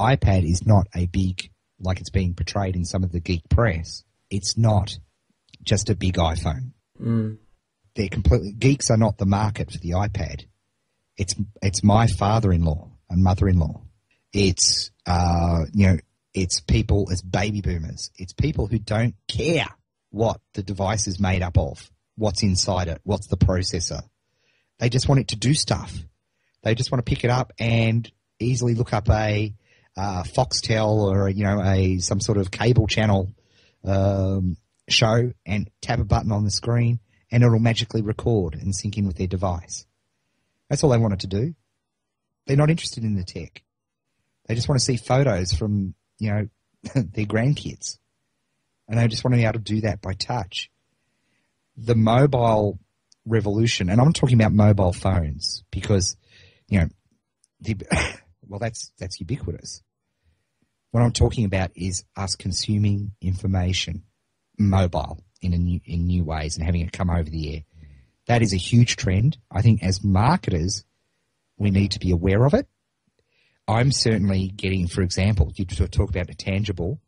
iPad is not a big, like it's being portrayed in some of the geek press. It's not just a big iPhone. They're completely, geeks are not the market for the iPad. It's my father-in-law and mother-in-law. It's, it's people, it's baby boomers. It's people who don't care what the device is made up of, what's inside it, what's the processor. They just want it to do stuff. They just want to pick it up and easily look up a Foxtel or, some sort of cable channel show and tap a button on the screen and it'll magically record and sync in with their device. That's all they wanted to do. They're not interested in the tech. They just want to see photos from, their grandkids. And they just want to be able to do that by touch. The mobile revolution, and I'm talking about mobile phones because, that's ubiquitous. What I'm talking about is us consuming information mobile in new ways and having it come over the air. That is a huge trend. I think as marketers, we need to be aware of it. I'm certainly getting, for example, you talk about the tangible,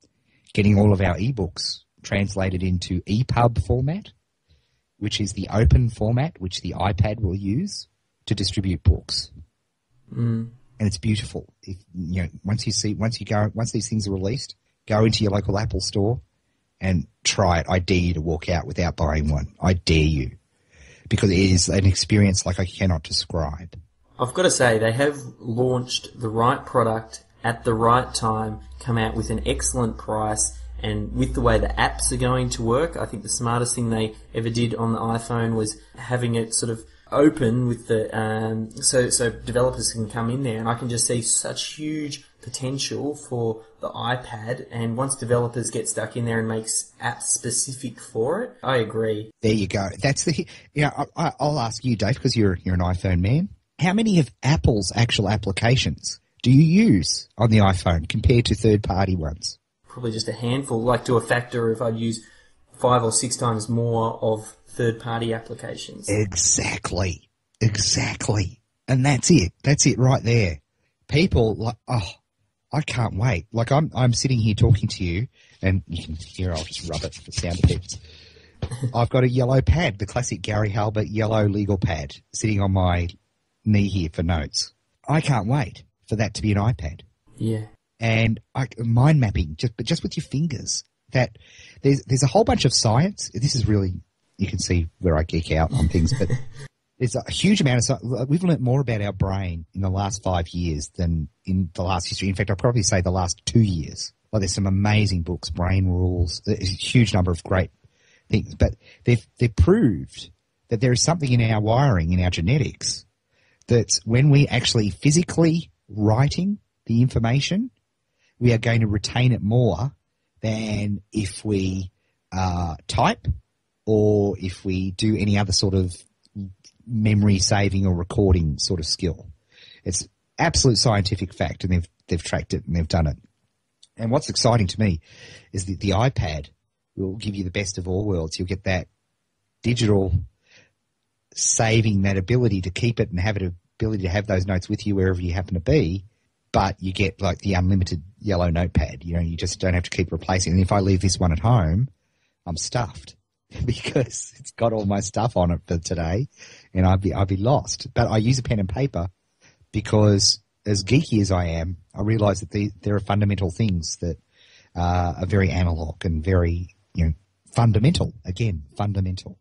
getting all of our ebooks translated into EPUB format, which is the open format which the iPad will use to distribute books. And it's beautiful. Once these things are released, go into your local Apple store and try it. I dare you to walk out without buying one. I dare you. Because it is an experience like I cannot describe. I've got to say, they have launched the right product at the right time, come out with an excellent price, and with the way the apps are going to work, I think the smartest thing they ever did on the iPhone was having it sort of open with the so developers can come in there, and I can just see such huge potential for the iPad. And once developers get stuck in there and makes apps specific for it, I agree. There you go. That's the I'll ask you, Dave, because you're an iPhone man. How many of Apple's actual applications do you use on the iPhone compared to third-party ones? Probably just a handful, like to a factor if I'd use 5 or 6 times more of third-party applications. Exactly. And that's it. That's it right there. People I can't wait. Like I'm sitting here talking to you, and you can hear I'll just rub it for sound effects. I've got a yellow pad, the classic Gary Halbert yellow legal pad, sitting on my knee here for notes. I can't wait for that to be an iPad. Yeah. And mind mapping, just with your fingers. That there's a whole bunch of science. This is really, you can see where I geek out on things, but there's a huge amount of science. We've learnt more about our brain in the last 5 years than in the last history. In fact, I'd probably say the last 2 years. Well, there's some amazing books, Brain Rules. There's a huge number of great things, but they've proved that there is something in our wiring, in our genetics, that when we actually physically writing the information, we are going to retain it more than if we type or if we do any other sort of memory saving or recording sort of skill. It's absolute scientific fact, and they've tracked it and they've done it. And what's exciting to me is that the iPad will give you the best of all worlds. You'll get that digital saving, that ability to keep it and have it ability to have those notes with you wherever you happen to be, but you get like the unlimited yellow notepad. You just don't have to keep replacing. And if I leave this one at home, I'm stuffed because it's got all my stuff on it for today, and I'd be lost. But I use a pen and paper because, as geeky as I am, I realise that there are fundamental things that are very analog and very fundamental. Again, fundamental.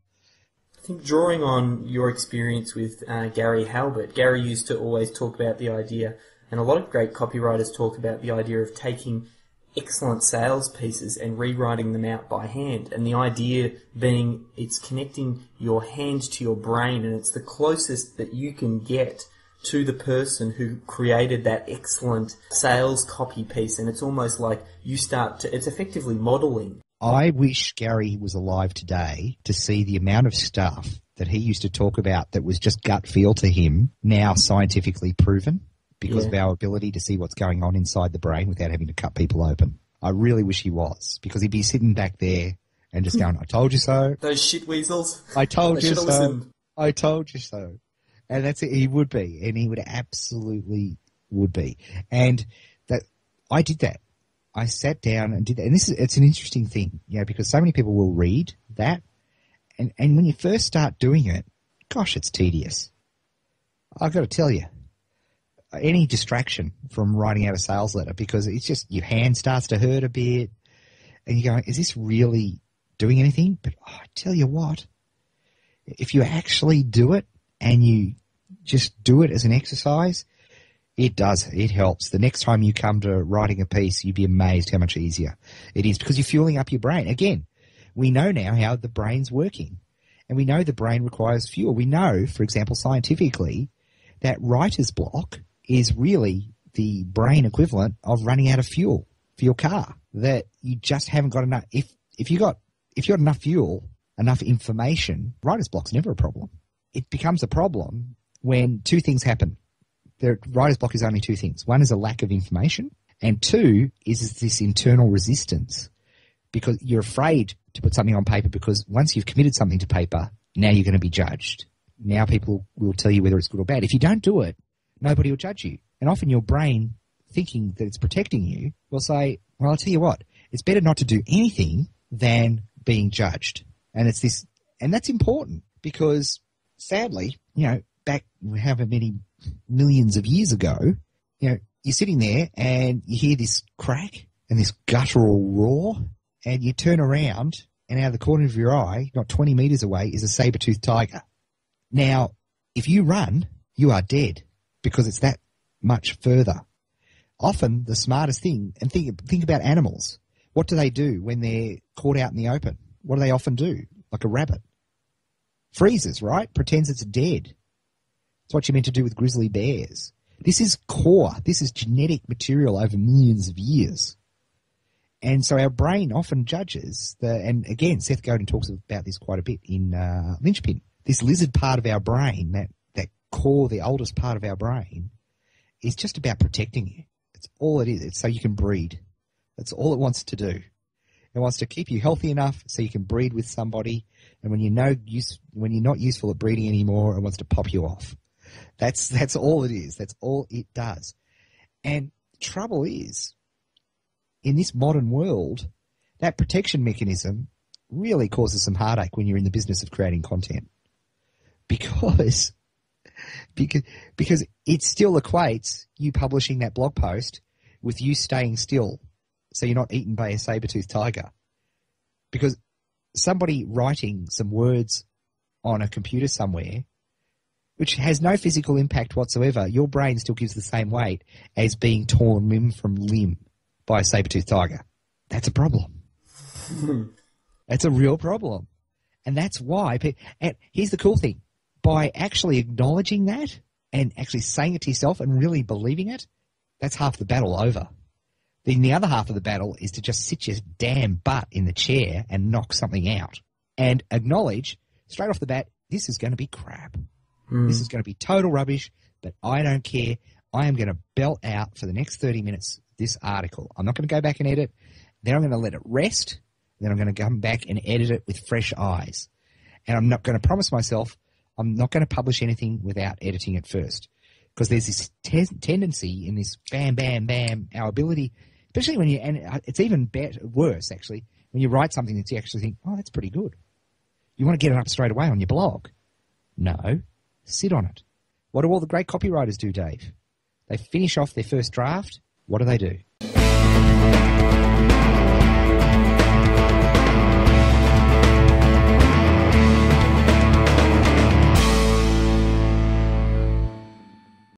I think drawing on your experience with Gary Halbert, Gary used to always talk about the idea, and a lot of great copywriters talk about the idea of taking excellent sales pieces and rewriting them out by hand. And the idea being it's connecting your hand to your brain, and it's the closest that you can get to the person who created that excellent sales copy piece. And it's almost like it's effectively modelling. I wish Gary was alive today to see the amount of stuff that he used to talk about that was just gut feel to him, now scientifically proven because of our ability to see what's going on inside the brain without having to cut people open. I really wish he was, because he'd be sitting back there and just going, I told you so. Those shit weasels. I told you so. Listened. I told you so. And that's it. He would be, and he would absolutely would be. And that I did that. I sat down and did that. And it's an interesting thing, because so many people will read that. And when you first start doing it, gosh, it's tedious. I've got to tell you, any distraction from writing out a sales letter, because it's just your hand starts to hurt a bit and you're going, is this really doing anything? But I tell you what, if you actually do it and you just do it as an exercise, it does. It helps. The next time you come to writing a piece, you'd be amazed how much easier it is because you're fueling up your brain. Again, we know now how the brain's working, and we know the brain requires fuel. We know, for example, scientifically, that writer's block is really the brain equivalent of running out of fuel for your car, that you just haven't got enough. If you got enough fuel, enough information, writer's block's never a problem. It becomes a problem when two things happen. The writer's block is only two things. One is a lack of information, and two is this internal resistance because you're afraid to put something on paper because once you've committed something to paper, now you're going to be judged. Now people will tell you whether it's good or bad. If you don't do it, nobody will judge you. And often your brain, thinking that it's protecting you, will say, well, I'll tell you what, it's better not to do anything than being judged. And it's this, and that's important because sadly, back however many millions of years ago, you're sitting there and you hear this crack and this guttural roar and you turn around and out of the corner of your eye, not 20 meters away, is a saber-toothed tiger. Now, if you run, you are dead because it's that much further. Often the smartest thing, and think about animals. What do they do when they're caught out in the open? What do they often do? Like a rabbit. Freezes, right? Pretends it's dead. It's what you're meant to do with grizzly bears. This is core. This is genetic material over millions of years. And so our brain often judges and again, Seth Godin talks about this quite a bit in Linchpin. This lizard part of our brain, that core, the oldest part of our brain, is just about protecting you. It's all it is. It's so you can breed. That's all it wants to do. It wants to keep you healthy enough so you can breed with somebody. And when when you're not useful at breeding anymore, it wants to pop you off. That's all it is. That's all it does. And trouble is, in this modern world, that protection mechanism really causes some heartache when you're in the business of creating content. Because it still equates you publishing that blog post with you staying still so you're not eaten by a saber-toothed tiger. Because somebody writing some words on a computer somewhere, which has no physical impact whatsoever, your brain still gives the same weight as being torn limb from limb by a saber-toothed tiger. That's a problem. That's a real problem. And that's why, and here's the cool thing, by actually acknowledging that and actually saying it to yourself and really believing it, that's half the battle over. Then the other half of the battle is to just sit your damn butt in the chair and knock something out and acknowledge straight off the bat, this is going to be crap. This is going to be total rubbish, but I don't care. I am going to belt out for the next 30 minutes this article. I'm not going to go back and edit. Then I'm going to let it rest. Then I'm going to come back and edit it with fresh eyes. And I'm not going to promise myself I'm not going to publish anything without editing it first. Because there's this tendency in this bam, bam, bam, our ability, especially when and it's even worse actually, when you write something that you actually think, oh, that's pretty good. You want to get it up straight away on your blog. No, sit on it. What do all the great copywriters do, Dave? They finish off their first draft. What do?